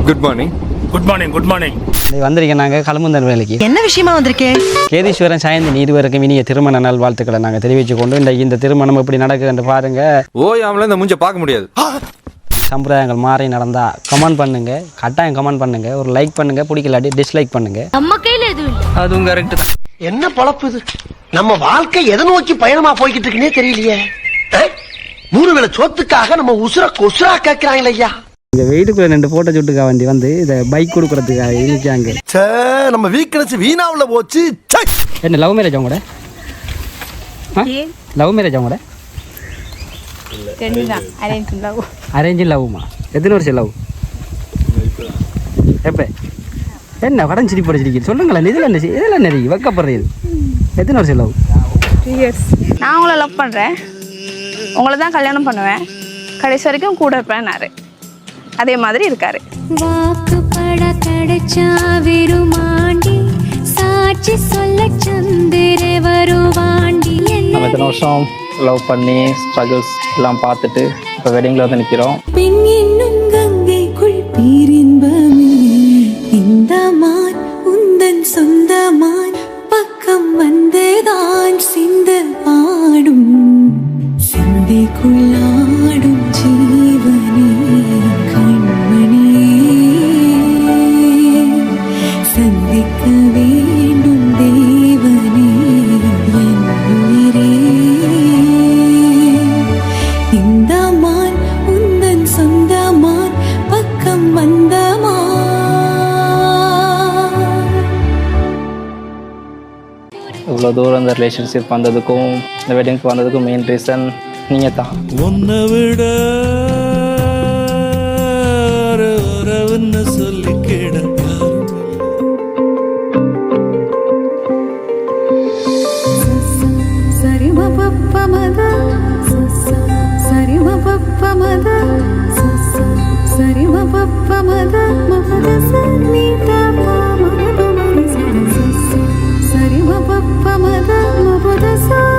Good morning. Good morning. Good morning. வந்திருக்கேன் நாங்கள் களமுந்தன் வேலைக்கு. என்ன விஷயமா வந்திருக்கேன்? கேதீஸ்வரன் சாயந்தன் இருவருக்கும் இனிய திருமண நாள் வாழ்த்துக்களை நாங்கள் தெரிவித்து கொண்டு இந்த திருமணம் எப்படி நடக்குதுன்னு பாருங்க. ஓயாமல இந்த மூஞ்ச பார்க்க முடியாது. சம்பிரதாயங்கள் மாறி நடந்தா கமெண்ட் பண்ணுங்க, கட்டாயம் கமெண்ட் பண்ணுங்க, ஒரு லைக் பண்ணுங்க, பிடிக்கலாட்டி டிஸ்லைக் பண்ணுங்க. நம்ம கையில எதுவும் இல்லை. அதுவும் கரெக்ட் தான். என்ன பொழப்பு இது? நம்ம வாழ்க்கை எதை நோக்கி பயணமா போய்கிட்டு இருக்குன்னே தெரியலையே. 3 வேளை சோத்துக்காக நம்ம உசுர கொசுரா கேட்கிறாங்களே ஐயா. இந்த வெயிட்டுக்குள்ள 2 போட்டோ சுட்டுக்கா வண்டி வந்து இதை பைக் கொடுக்கறதுக்காக இருக்காங்க. நம்ம வீக்கெண்ட்ஸ் வீணாவுல போச்சு. என்ன லவ் மேரேஜ் அவங்க கூட? லவ் மேரேஜ் அவங்க கூட? அரேஞ்சு லவ்மா? எத்தனை வருஷம் லவ்? எப்போ? என்ன கடன் சிரிப்பு படிச்சிருக்கீங்க சொல்லுங்களேன். இதெல்லாம் நிறைய வைக்கப்படுறது. எத்தனை வருஷம் லவ்? 3 years. நான் உங்களை லவ் பண்ணுறேன், உங்களை தான் கல்யாணம் பண்ணுவேன், கடைசி வரைக்கும் கூட இருப்பேன்னாரு. அதே மாதிரி இருக்காரு. வாக்குப்பட கிடைச்சா விருமாண்டி சாட்சி சொல்ல சந்திர வருவாண்டி. நம்ம இத்தனை வருஷம் லவ் பண்ணி ஸ்ட்ரகிள்ஸ் எல்லாம் பார்த்துட்டு இப்போ வெட்டிங்கில் வந்து நிற்கிறோம். பெண் என்னும் கங்கைக்குள் பேரின்பமே இந்த மான் உந்தன் சொந்தமான் பக்கம் வந்துதான் சிந்த பாடும் சிந்தைக்குள்ளாடும் ஜீவனே கண்மணியே சந்திக்க வேண்டும் தேவனே என் உயிரே. இந்த மான் உந்தன் சொந்தமான் பக்கம் வந்தமா. இவ்வளோ தூரம் இந்த ரிலேஷன்ஷிப் வந்ததுக்கும் இந்த வெட்டிங்க்கு வந்ததுக்கும் மெயின் ரீசன் நீங்கள் தான். உன்னை விட சொல்லி கேட சரிம பப்ப மத சரிம பப்ப மத சரிம பப்ப மத மத சன்னித சரிம பப்ப மத மத சரிநீத.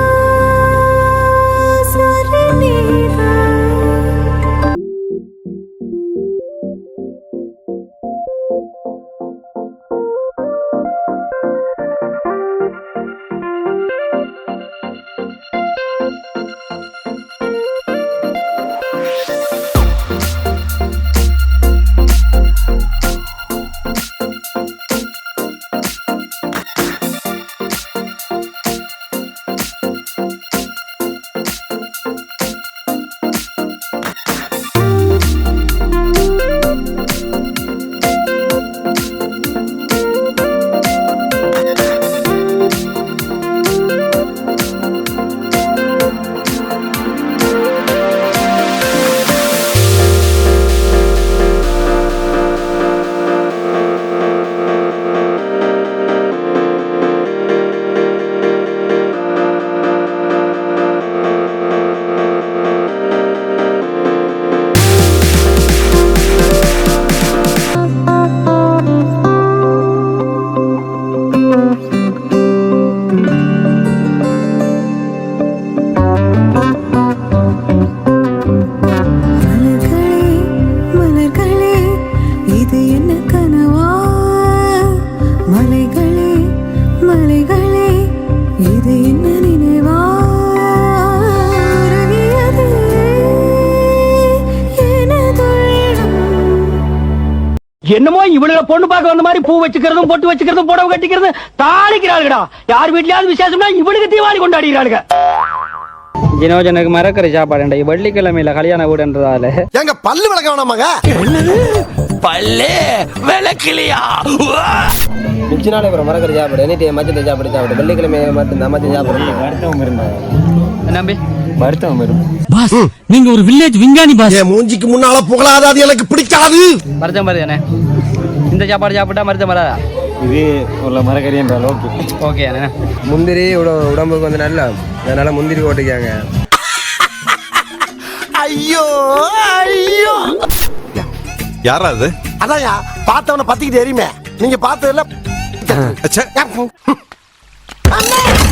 என்னமோ இவளுக பொண்ணு பார்க்க வந்த மாதிரி பூ வச்சுக்கிறதும் பொட்டு வச்சுக்கிறதும் புடவை கட்டிக்கிறது தாளிக்கிறாளுடா. யார் வீட்லயாவது விசேஷம்னா இவளுக்கு தீபாவளி கொண்டாடுகிறாளுங்க. ஜினோஜனுக்கு மறக்கிற சாப்பாடு வெள்ளிக்கிழமையில கல்யாண வீடுன்றதால எங்க பல்லு விளக்க வேணாமாங்க? பல்லே விளக்கலையா? மிச்ச நாளே அப்புறம் மறக்கிற சாப்பாடு எனி டைம் மச்சத்தை சாப்பிடு வெள்ளிக்கிழமை மட்டும் தான் மச்சம் சாப்பிடுறது. வருத்தம் இருந்தாங்க நம்பி வருத்தம் வரும். பாஸ் நீங்க ஒரு வில்லேஜ் விஞ்ஞானி பாஸ். மூஞ்சிக்கு முன்னால புகழாத, அது எனக்கு பிடிக்காது. மருதம் வருதானே இந்த சாப்பாடு சாப்பிட்டா மருதம் வராதா? இது உள்ள மரக்கறி என்றால் ஓகே ஓகே. முந்திரி உடம்புக்கு வந்து நல்ல அதனால முந்திரி ஓட்டிக்காங்க. ஐயோ ஐயோ யாரா அது? அதான் பார்த்தவன பத்திக்கிட்டு எரியுமே. நீங்க பார்த்ததுல